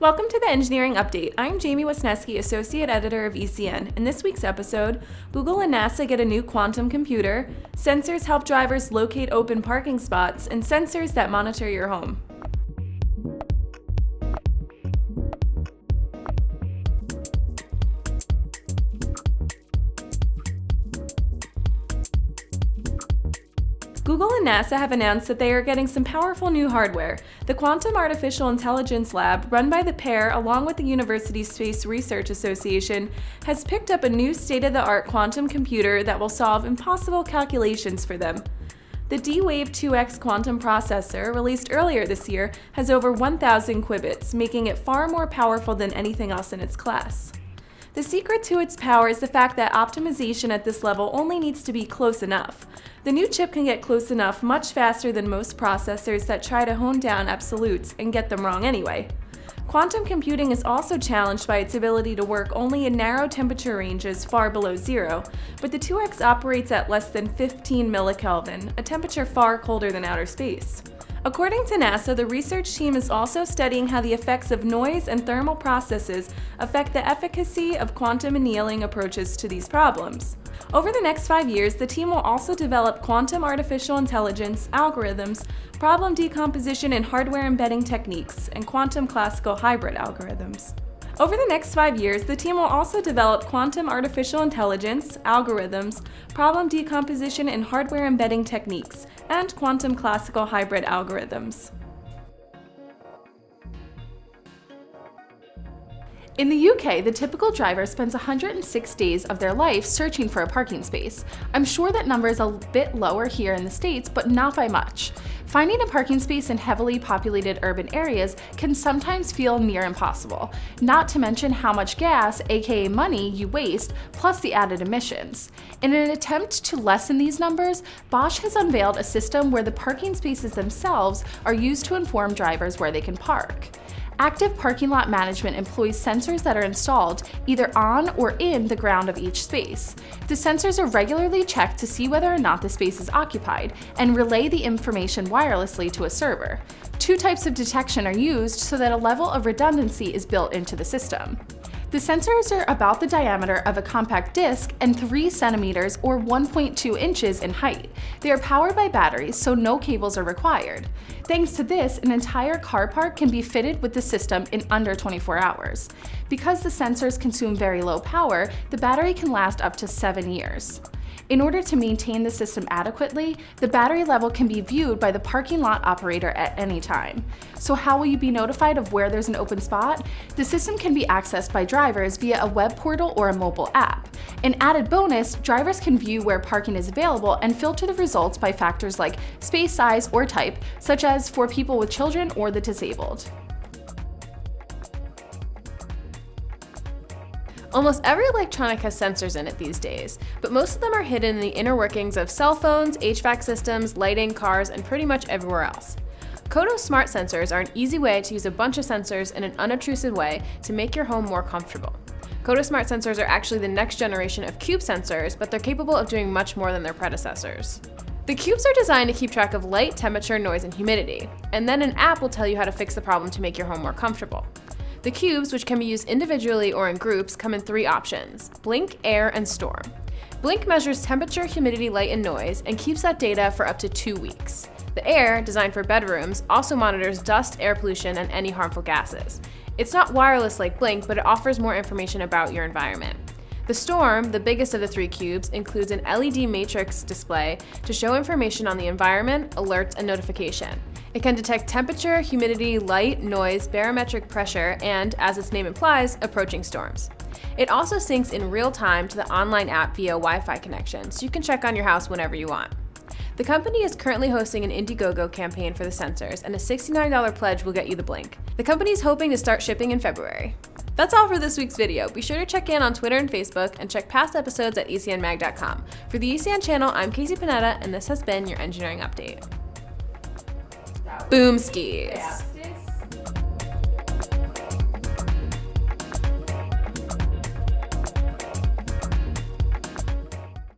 Welcome to the Engineering Update. I'm Jamie Wisniewski, Associate Editor of ECN. In this week's episode, Google and NASA get a new quantum computer, sensors help drivers locate open parking spots, and sensors that monitor your home. Google and NASA have announced that they are getting some powerful new hardware. The Quantum Artificial Intelligence Lab, run by the pair along with the University Space Research Association, has picked up a new state-of-the-art quantum computer that will solve impossible calculations for them. The D-Wave 2X quantum processor, released earlier this year, has over 1,000 qubits, making it far more powerful than anything else in its class. The secret to its power is the fact that optimization at this level only needs to be close enough. The new chip can get close enough much faster than most processors that try to hone down absolutes and get them wrong anyway. Quantum computing is also challenged by its ability to work only in narrow temperature ranges far below zero, but the 2X operates at less than 15 millikelvin, a temperature far colder than outer space. According to NASA, the research team is also studying how the effects of noise and thermal processes affect the efficacy of quantum annealing approaches to these problems. Over the next 5 years, the team will also develop quantum artificial intelligence, algorithms, problem decomposition and hardware embedding techniques, and quantum classical hybrid algorithms. Over the next 5 years, the team will also develop quantum artificial intelligence, algorithms, problem decomposition and hardware embedding techniques, and quantum classical hybrid algorithms. In the UK, the typical driver spends 106 days of their life searching for a parking space. I'm sure that number is a bit lower here in the States, but not by much. Finding a parking space in heavily populated urban areas can sometimes feel near impossible, not to mention how much gas, aka money, you waste, plus the added emissions. In an attempt to lessen these numbers, Bosch has unveiled a system where the parking spaces themselves are used to inform drivers where they can park. Active parking lot management employs sensors that are installed either on or in the ground of each space. The sensors are regularly checked to see whether or not the space is occupied and relay the information wirelessly to a server. Two types of detection are used so that a level of redundancy is built into the system. The sensors are about the diameter of a compact disc and 3 centimeters or 1.2 inches in height. They are powered by batteries, so no cables are required. Thanks to this, an entire car park can be fitted with the system in under 24 hours. Because the sensors consume very low power, the battery can last up to 7 years. In order to maintain the system adequately, the battery level can be viewed by the parking lot operator at any time. So how will you be notified of where there's an open spot? The system can be accessed by drivers via a web portal or a mobile app. An added bonus, drivers can view where parking is available and filter the results by factors like space size or type, such as for people with children or the disabled. Almost every electronic has sensors in it these days, but most of them are hidden in the inner workings of cell phones, HVAC systems, lighting, cars, and pretty much everywhere else. Koto smart sensors are an easy way to use a bunch of sensors in an unobtrusive way to make your home more comfortable. Koto smart sensors are actually the next generation of cube sensors, but they're capable of doing much more than their predecessors. The cubes are designed to keep track of light, temperature, noise, and humidity, and then an app will tell you how to fix the problem to make your home more comfortable. The cubes, which can be used individually or in groups, come in 3 options: Blink, Air, and Storm. Blink measures temperature, humidity, light, and noise, and keeps that data for up to 2 weeks. The Air, designed for bedrooms, also monitors dust, air pollution, and any harmful gases. It's not wireless like Blink, but it offers more information about your environment. The Storm, the biggest of the 3 cubes, includes an LED matrix display to show information on the environment, alerts, and notification. It can detect temperature, humidity, light, noise, barometric pressure, and, as its name implies, approaching storms. It also syncs in real time to the online app via Wi-Fi connection, so you can check on your house whenever you want. The company is currently hosting an Indiegogo campaign for the sensors, and a $69 pledge will get you the Blink. The company is hoping to start shipping in February. That's all for this week's video. Be sure to check in on Twitter and Facebook, and check past episodes at ecnmag.com. For the ECN channel, I'm Casey Panetta, and this has been your Engineering Update. Boom skis. Yeah.